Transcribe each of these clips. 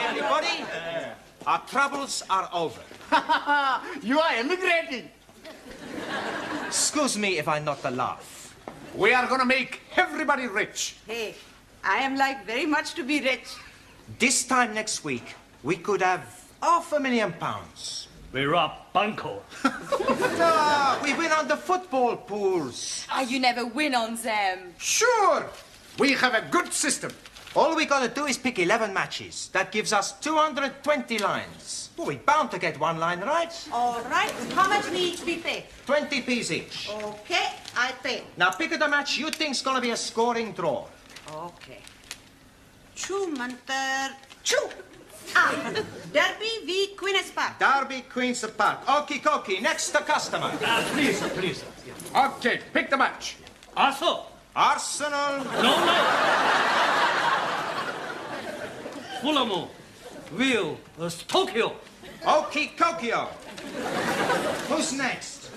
Everybody. Our troubles are over. You are emigrating. Excuse me if I not the laugh. We are going to make everybody rich. Hey, I am like very much to be rich. This time next week, we could have £500,000. We rob Bunko. We win on the football pools. You never win on them. Sure. We have a good system. All we gotta do is pick 11 matches. That gives us 220 lines. Well, we're bound to get one line right. All right. How much we each be paid? 20p each. Okay, I pay. Now pick the match you think's gonna be a scoring draw. Okay. Chu Mantar. Chu. Derby v Queen's Park. Derby, Queen's Park. Okie dokie. Next the customer. Please, sir, please, sir. Yeah. Okay, pick the match. Also, Arsenal. no. Fulham, Will, Tokyo. Okie Kokio. Who's next?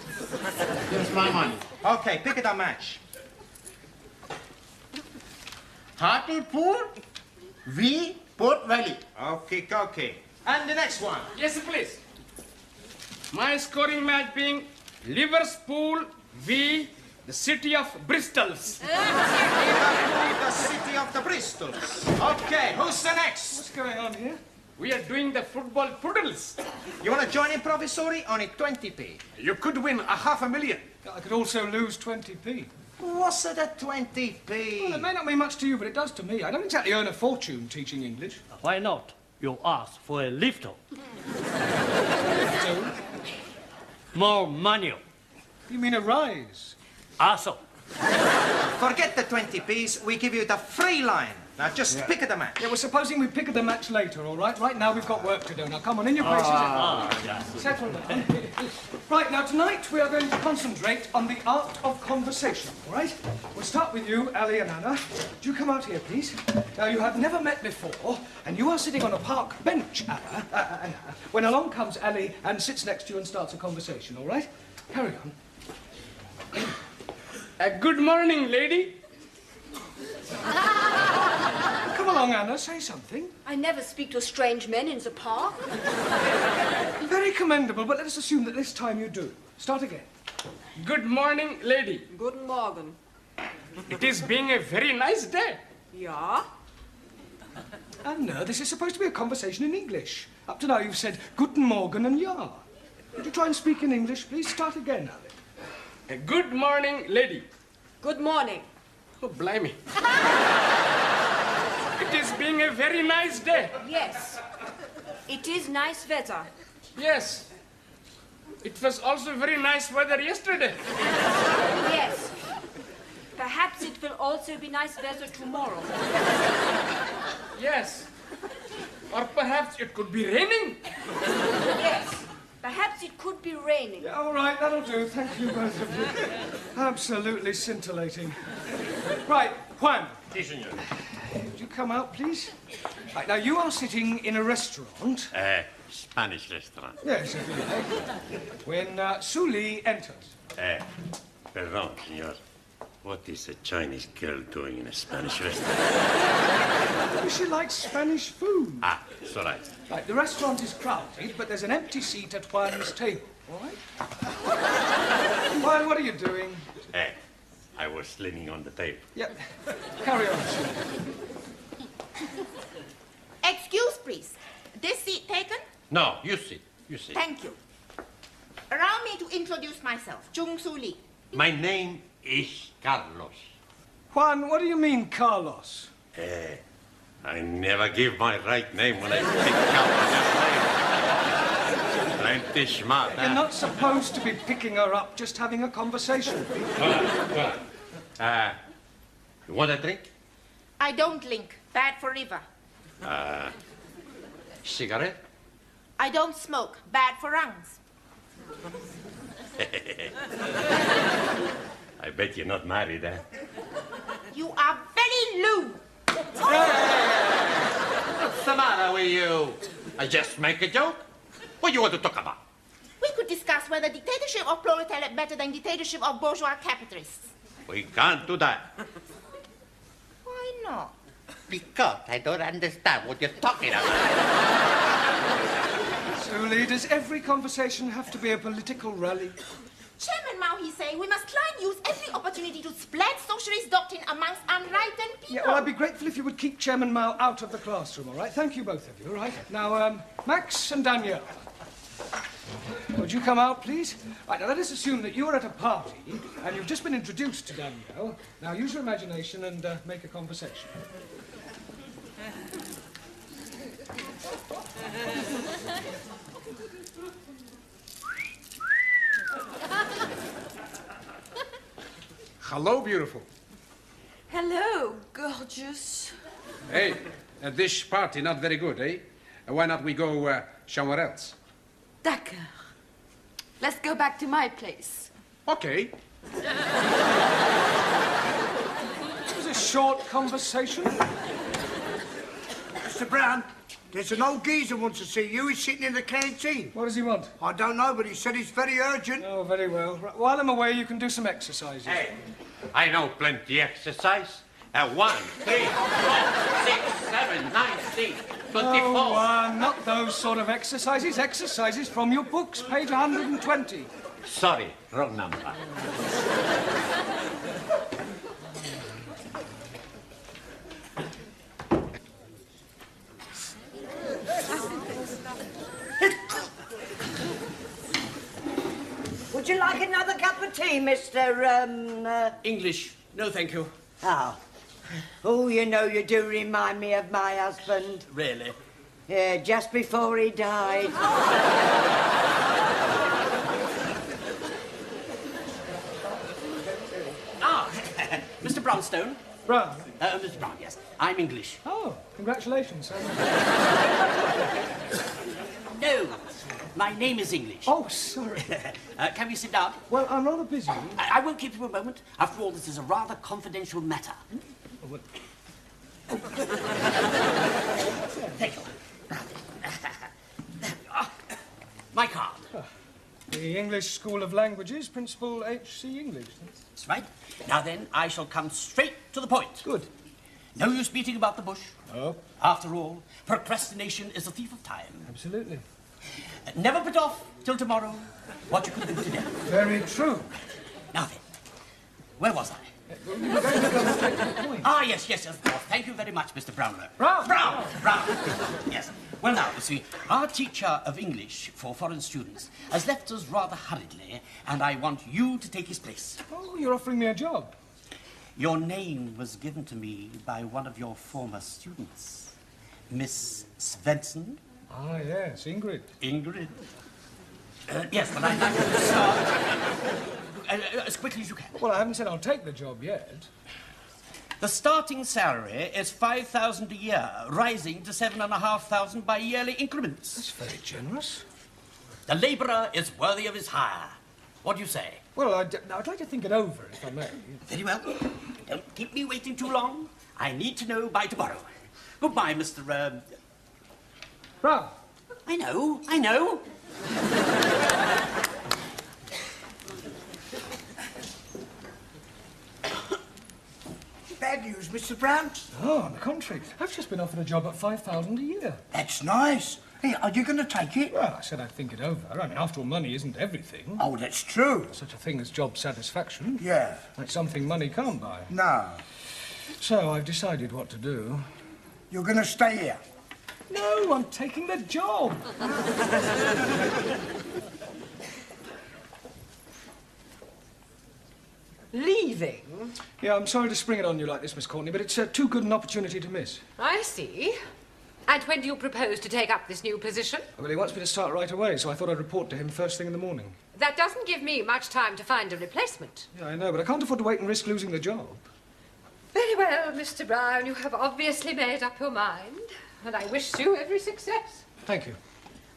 Here's my money. Okay, pick the match. Hartlepool v Port Valley. Okie dokie. And the next one. Yes, please. My scoring match being Liverpool v the city of Bristols. The city of the Bristols. Okay, who's the next? What's going on here? We are doing the football poodles. You want to join in, Professori? Only 20p. You could win $500,000. I could also lose 20p. What's it at 20p? Well, it may not mean much to you, but it does to me. I don't exactly earn a fortune teaching English. Why not? You ask for a lift. So, More money. you mean a rise? Also, Forget the 20p's. We give you the free line. Now just pick the match. Yeah, well, supposing we pick the match later, all right? Right now, we've got work to do. Now, come on, in your places. Settle down. Right, now, tonight, we are going to concentrate on the art of conversation, all right? We'll start with you, Ali and Anna. Do you come out here, please? Now, you have never met before, and you are sitting on a park bench, Anna, when along comes Ali and sits next to you and starts a conversation, all right? Carry on. Good morning, lady. Come along, Anna, say something. I never speak to strange men in the park. Very commendable, but let us assume that this time you do. Start again. Good morning, lady. Guten Morgen. It is being a very nice day. Ja? Anna, this is supposed to be a conversation in English. Up to now, you've said Guten Morgen and Ja. Would you try and speak in English, please? Start again, Ali. Good morning, lady. Good morning. Oh, blimey. It is being a very nice day. Yes. It is nice weather. Yes. It was also very nice weather yesterday. Yes. Perhaps it will also be nice weather tomorrow. Yes. Or perhaps it could be raining. Yes. Perhaps it could be raining. Yeah, all right, that'll do. Thank you, both of you. Absolutely scintillating. Right, Juan. Si, senor. Would you come out, please? Right, now, you are sitting in a restaurant. Spanish restaurant. Yes, if you like. When Suli enters. Perdón, senor. What is a Chinese girl doing in a Spanish restaurant? Maybe she likes Spanish food. Ah, it's all right. Right, the restaurant is crowded, but there's an empty seat at Juan's table, all right? Juan, what are you doing? I was leaning on the table. Yep. Carry on, Suli. Excuse, please. This seat taken? No, you sit. You sit. Thank you. Allow me to introduce myself. Chung Su Lee. My name is Carlos. Juan, what do you mean, Carlos? I never give my right name when I pick Carlos' name. Plenty smart, You're not supposed to be picking her up, just having a conversation. You want a drink? I don't link. Bad for liver. Cigarette? I don't smoke. Bad for lungs. I bet you're not married, eh? You are very lewd. What's the matter with you? I just make a joke. What do you want to talk about? We could discuss whether dictatorship of proletariat better than dictatorship of bourgeois capitalists. We can't do that. Why not? Because I don't understand what you're talking about. So, Lee, does every conversation have to be a political rally? Chairman Mao, he say, we must try and use every opportunity to spread socialist doctrine amongst unenlightened people. Yeah, well, I'd be grateful if you would keep Chairman Mao out of the classroom, all right? Thank you, both of you, all right? Now, Max and Danielle. Would you come out, please? Right, now let us assume that you're at a party and you've just been introduced to Danielle. Now use your imagination and make a conversation. Hello, beautiful. Hello, gorgeous. Hey, this party not very good, eh? Why not we go somewhere else? D'accord. Let's go back to my place. Okay. It was a short conversation. Mr. Brown, there's an old geezer wants to see you. He's sitting in the canteen. What does he want? I don't know, but he said it's very urgent. Oh, very well. Right, while I'm away, you can do some exercises. Hey, I know plenty exercise. 1, 3, 4, 6, 7, 9, 10, 24. Oh, not those sort of exercises. Exercises from your books, page 120. Sorry, wrong number. Would you like another cup of tea, Mr. English. No, thank you. Oh. Oh, you know, you do remind me of my husband. Really? Yeah, just before he died. Mr. Brownstone. Brown? Mr. Brown, yes. I'm English. Oh, congratulations. No, my name is English. Oh, sorry. Can we sit down? Well, I'm rather busy. I won't keep you a moment. After all, this is a rather confidential matter. Thank you. There we are. My card. The English School of Languages, Principal H.C. English. That's right. Now then, I shall come straight to the point. Good. No use beating about the bush. Oh. After all, procrastination is a thief of time. Absolutely. Never put off till tomorrow what you could do today. Very true. Now then, where was I? You were going to go straight to the point. Ah, yes, of course. Thank you very much, Mr. Brownlow. Brown! Yes. Well, now, you see, our teacher of English for foreign students has left us rather hurriedly, and I want you to take his place. Oh, you're offering me a job. Your name was given to me by one of your former students, Miss Svensson. Ah, yes, Ingrid. Ingrid. Yes, but I'd like you to start as quickly as you can. Well, I haven't said I'll take the job yet. The starting salary is 5,000 a year, rising to 7,500 by yearly increments. That's very generous. The labourer is worthy of his hire. What do you say? Well, I'd like to think it over, if I may. Very well. Don't keep me waiting too long. I need to know by tomorrow. Goodbye, Mr. Brown. I know. Bad news, Mr. Brown. Oh, on the contrary. I've just been offered a job at 5,000 a year. That's nice. Hey, are you going to take it? Well, I said I'd think it over. I mean, after all, money isn't everything. Oh, that's true. Such a thing as job satisfaction. Yeah. That's something money can't buy. No. So I've decided what to do. You're going to stay here? No, I'm taking the job. Leaving? Yeah, I'm sorry to spring it on you like this, Miss Courtney, but it's too good an opportunity to miss. I see. And when do you propose to take up this new position? Well, he wants me to start right away, so I thought I'd report to him first thing in the morning. That doesn't give me much time to find a replacement. Yeah, I know, but I can't afford to wait and risk losing the job. Very well, Mr. Brown. You have obviously made up your mind, and I wish you every success. Thank you.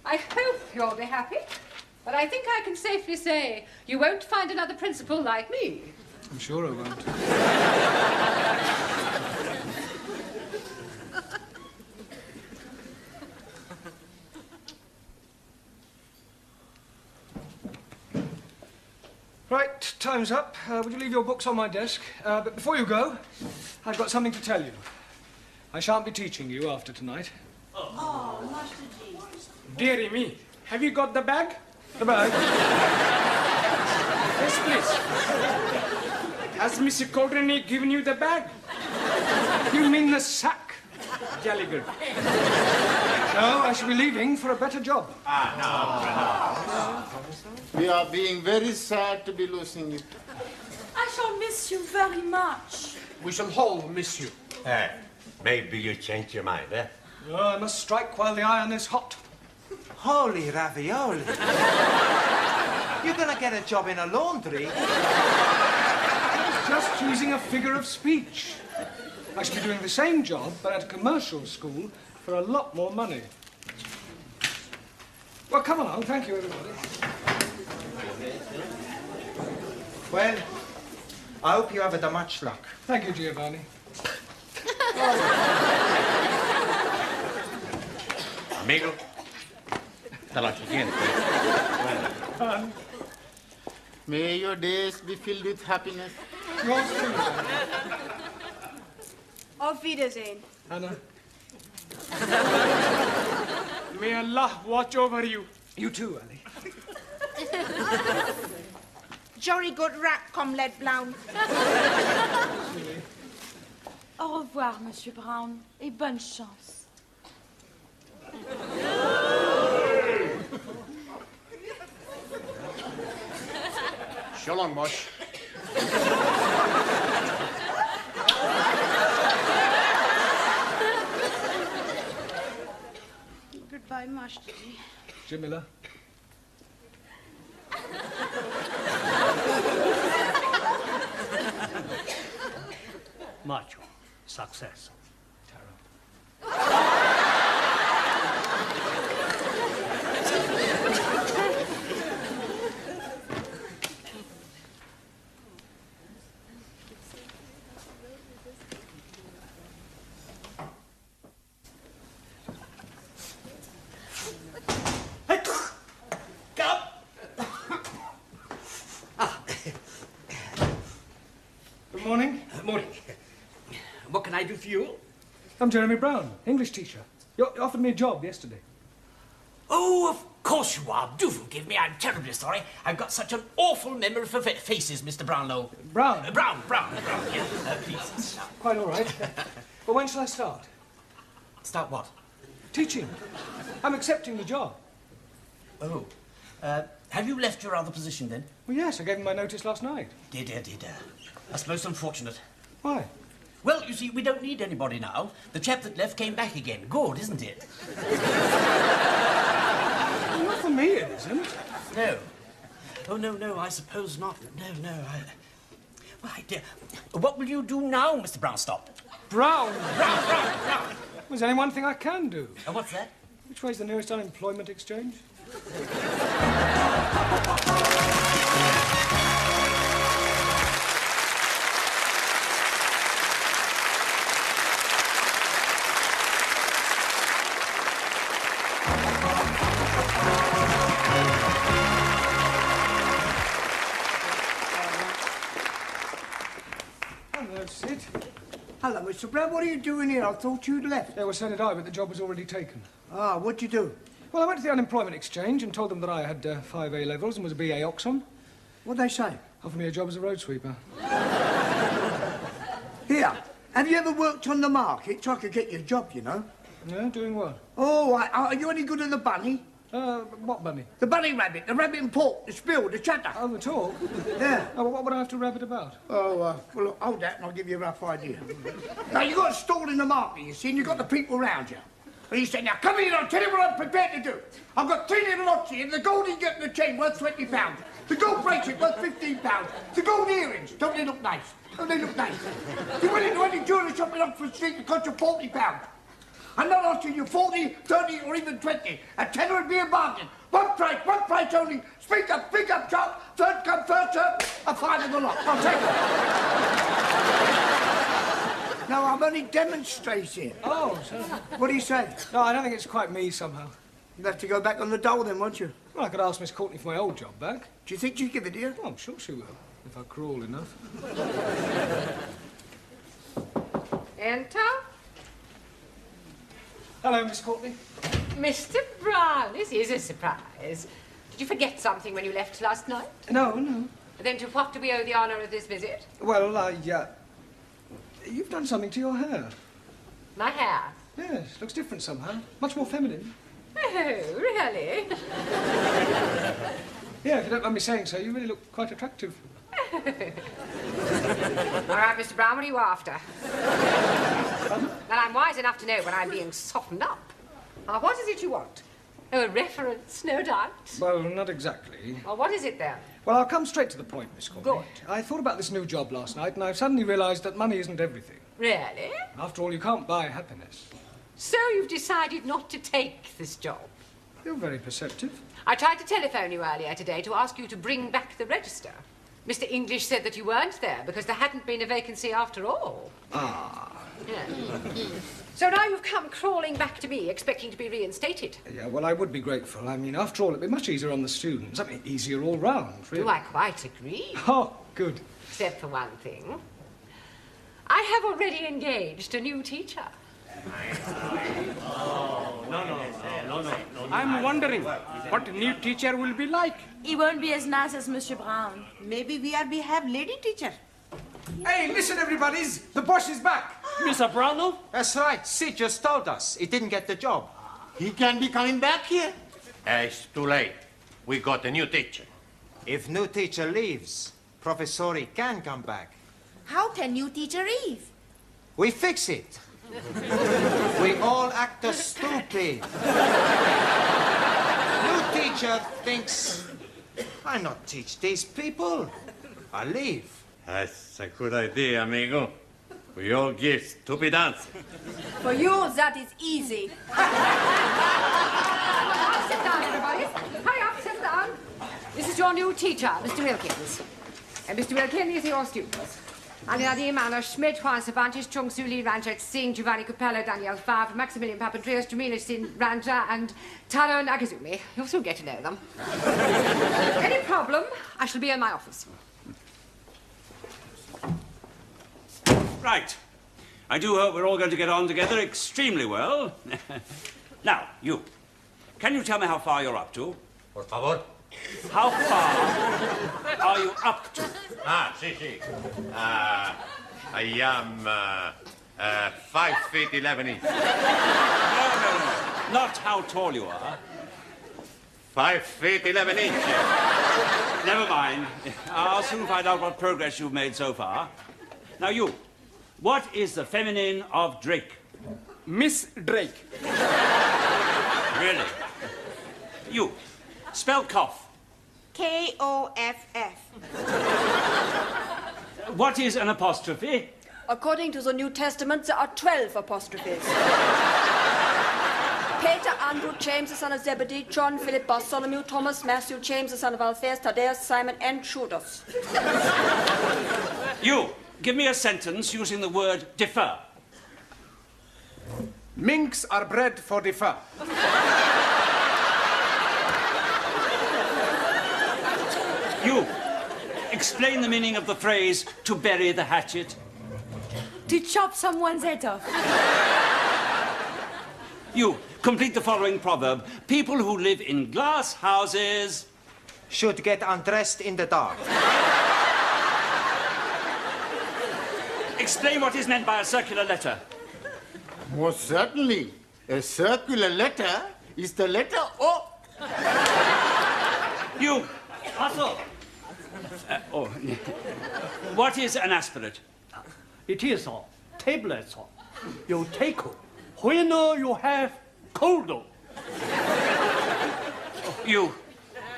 I hope you'll be happy, but I think I can safely say you won't find another principal like me. I'm sure I won't. Right, time's up. Would you leave your books on my desk? But before you go, I've got something to tell you. I shan't be teaching you after tonight. Oh, Master G. Dearie me. Have you got the bag? The bag? Yes, please. Has Mr. Coldrenny given you the bag? You mean the sack? Jolly good. No, I shall be leaving for a better job. We are being very sad to be losing you. I shall miss you very much. We shall all miss you. Maybe you change your mind, eh? Oh, I must strike while the iron is hot. Holy ravioli. You're gonna get a job in a laundry? Just using a figure of speech. I shall be doing the same job, but at a commercial school for a lot more money. Well, come along. Thank you, everybody. Well, I hope you haven't much luck. Thank you, Giovanni. Amigo, te la siguiente. May your days be filled with happiness. Yours too. Auf Wiedersehen. Anna. May Allah watch over you. You too, Ali. Jolly good rat, Comrade Brown. Au revoir, Monsieur Brown, et bonne chance. So long, boss. Goodbye, Master G. Jamila. Macho. Success. Good morning. Morning. What can I do for you? I'm Jeremy Brown, English teacher. You offered me a job yesterday. Oh, of course you are. Do forgive me. I'm terribly sorry. I've got such an awful memory for faces, Mr. Brownlow. Brown? Brown, yeah. Please. Quite all right. But when shall I start? Start what? Teaching. I'm accepting the job. Oh. Have you left your other position, then? Well, yes, I gave him my notice last night. Did. That's most unfortunate. Why? Well, you see, we don't need anybody now. The chap that left came back again. Good, isn't it? Well, not for me, it isn't. No. Oh, no, I suppose not. No. My dear, what will you do now, Mr. Brownstop? Brown? Brown. There's only one thing I can do. What's that? Which way's the nearest unemployment exchange? Hello, Sid. Hello, Mr. Brown. What are you doing here? I thought you'd left. Yeah, well, so did I, but the job was already taken. Ah, what'd you do? Well, I went to the unemployment exchange and told them that I had 5 A-levels and was a BA Oxon. What'd they say? Offered me a job as a road sweeper. Here, have you ever worked on the market so I could get you a job, you know? Yeah, doing what? Oh, are you any good at the bunny? What bunny? The bunny rabbit, the rabbit and pork, the spill, the chatter. Oh, the talk? Yeah. Oh, well, what would I have to rabbit about? Oh, well, look, hold that and I'll give you a rough idea. Now, you've got a stall in the market, you see, and you've got the people round you. And he said, now come here, I'll tell you what I'm prepared to do. I've got 3 little knots here, the gold ingot and the chain worth £20. The gold bracelet worth £15. The gold earrings, don't they look nice? Don't they look nice? You went into any jewellery shop in Oxford Street, it cost you £40. I'm not asking you 40, 30 or even 20. A tenner would be a bargain. One price only. Speak up, chap. Third come, first served. A five of the lot. I'll take it. No, I'm only demonstrating. Oh, so... What do you say? No, I don't think it's quite me somehow. You'd have to go back on the dole then, won't you? Well, I could ask Miss Courtney for my old job back. Do you think she'd give it to you? Oh, I'm sure she will, if I crawl enough. Enter. Hello, Miss Courtney. Mr. Brown, this is a surprise. Did you forget something when you left last night? No, no. Then to what do we owe the honour of this visit? Well, you've done something to your hair. My hair? Yes, looks different somehow. Much more feminine. Oh, really? Yeah, if you don't mind me saying so, you really look quite attractive. All right, Mr. Brown, what are you after? Well, I'm wise enough to know when I'm being softened up. What is it you want? Oh, a reference, no doubt. Well, not exactly. Well, what is it, then? Well, I'll come straight to the point, Miss Courtney. Good. I thought about this new job last night, and I've suddenly realised that money isn't everything. Really? After all, you can't buy happiness. So you've decided not to take this job? You're very perceptive. I tried to telephone you earlier today to ask you to bring back the register. Mr. English said that you weren't there because there hadn't been a vacancy after all. Ah. Yeah. So now you've come crawling back to me, expecting to be reinstated. Yeah, well, I would be grateful. I mean, after all, it'd be much easier on the students. I mean, easier all round, really. Do I quite agree? Oh, good. Except for one thing. I have already engaged a new teacher. I'm wondering what a new teacher will be like. He won't be as nice as Monsieur Brown. Maybe we have lady teacher. Hey, listen, everybody's. The boss is back. Mr. Brownlow? That's right. Sid just told us. He didn't get the job. He can be coming back here. It's too late. We got a new teacher. If new teacher leaves, Professori can come back. How can new teacher leave? We fix it. We all act as stupid. New teacher thinks, I not teach these people. I leave. That's a good idea, amigo. We all give stupid answers. For you, that is easy. Sit down, everybody. Hurry up, sit down. This is your new teacher, Mr. Wilkins. And Mr. Wilkins is your students. Anadi Manor, Schmidt, Juan Cervantes, Chung Su Lee, Ranjak Singh, Giovanni Capella, Daniel Favre, Maximilian Papandreou, Jamila Sin Ranja, and Taro Nagazumi. You'll soon get to know them. Any problem, I shall be in my office. Right. I do hope we're all going to get on together extremely well. Now, you. Can you tell me how far you're up to? Por favor. How far are you up to? Ah, sí. I am 5 feet 11 inches. No. Not how tall you are. 5 feet 11 inches. Never mind. I'll soon find out what progress you've made so far. Now, you. What is the feminine of Drake? Miss Drake. Really? You. Spell cough. K-O-F-F. What is an apostrophe? According to the New Testament, there are 12 apostrophes. Peter, Andrew, James, the son of Zebedee, John, Philip, Bartholomew, Thomas, Matthew, James, the son of Alphaeus, Thaddeus, Simon, and Judas. You. Give me a sentence using the word defer. Minks are bred for defer. You. Explain the meaning of the phrase, to bury the hatchet. To chop someone's head off. You. Complete the following proverb. People who live in glass houses should get undressed in the dark. Explain what is meant by a circular letter. Most certainly. A circular letter is the letter O. You. Also. What is an aspirate? It is a tablet. You take when you have coldo.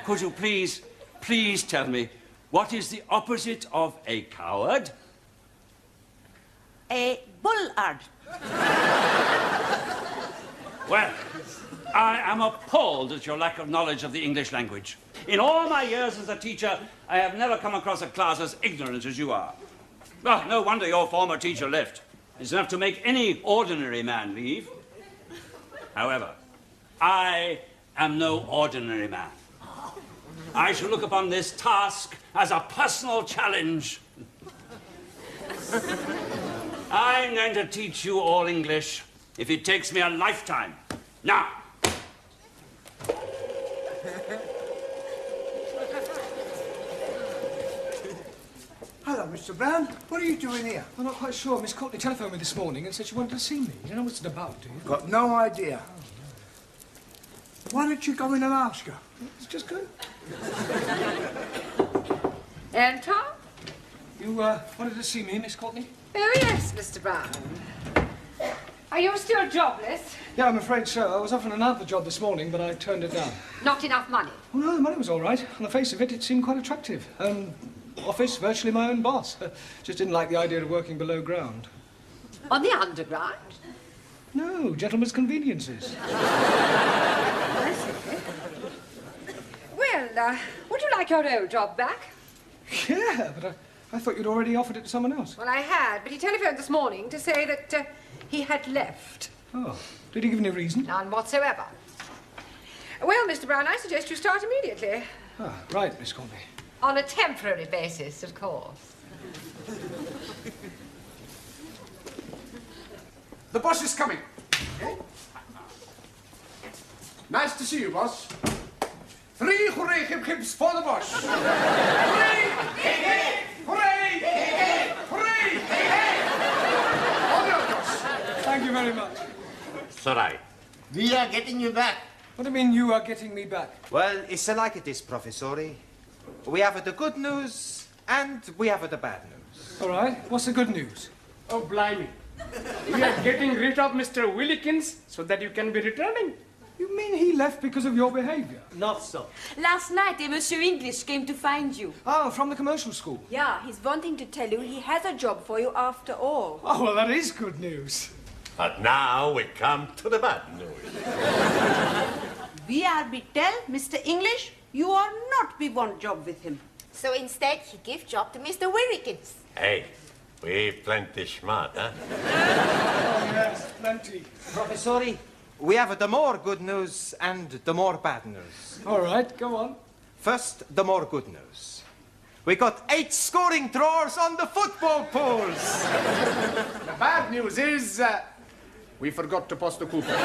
Could you please tell me, what is the opposite of a coward? A bullard. Well, I am appalled at your lack of knowledge of the English language. In all my years as a teacher, I have never come across a class as ignorant as you are. Well, no wonder your former teacher left. It's enough to make any ordinary man leave. However, I am no ordinary man. I shall look upon this task as a personal challenge. I'm going to teach you all English if it takes me a lifetime. Now. Hello, Mr. Brown. What are you doing here? I'm not quite sure. Miss Courtney telephoned me this morning and said she wanted to see me. You don't know what it's about, do you? Got no idea. Why don't you go in and ask her? It's just good. Anton? You wanted to see me, Miss Courtney? Oh, yes, Mr. Brown. Are you still jobless? Yeah, I'm afraid so. I was offered another job this morning, but I turned it down. Not enough money? Oh, no, the money was all right. On the face of it, it seemed quite attractive. Office, virtually my own boss. Just didn't like the idea of working below ground. On the underground? No, gentlemen's conveniences. I see. Well, would you like your old job back? Yeah, but I thought you'd already offered it to someone else. Well, I had, but he telephoned this morning to say that he had left. Oh, did he give any reason? None whatsoever. Well, Mr. Brown, I suggest you start immediately. Ah, right, Miss Courtney. On a temporary basis, of course. The boss is coming. Nice to see you, boss. 3 hooray hip-hips for the boss. Hooray! Hooray! Hooray! All yours, boss. Thank you very much. Sorry. We are getting you back. What do you mean you are getting me back? Well, it's like this, Professori. We have the good news and we have the bad news. All right. What's the good news? Oh, blimey. We are getting rid of Mr. Willikins so that you can be returning. You mean he left because of your behavior? Not so. Last night, a Monsieur English came to find you. Oh, from the commercial school? Yeah, he's wanting to tell you he has a job for you after all. Oh, well, that is good news. But now we come to the bad news. We are be tell Mr. English, you are not be want job with him. So instead, he give job to Mr. Willikins. Hey, we plenty smart, huh? Oh, yes, plenty. Professori, we have the more good news and the more bad news. All right, go on. First, the more good news. We got 8 scoring drawers on the football pools. The bad news is we forgot to post the coupon.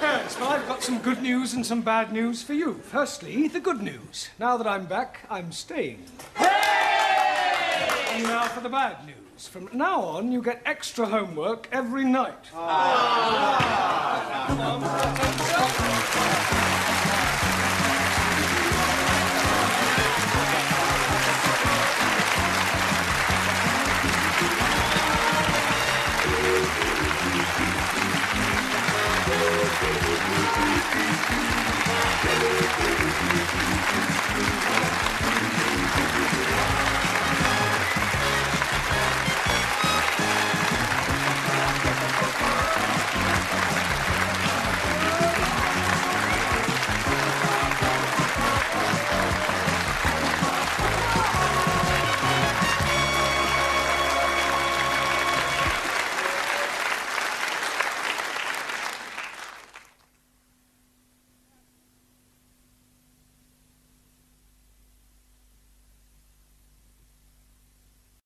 Yes, well, I've got some good news and some bad news for you. Firstly, the good news. Now that I'm back, I'm staying. Hey! And now for the bad news. From now on, you get extra homework every night.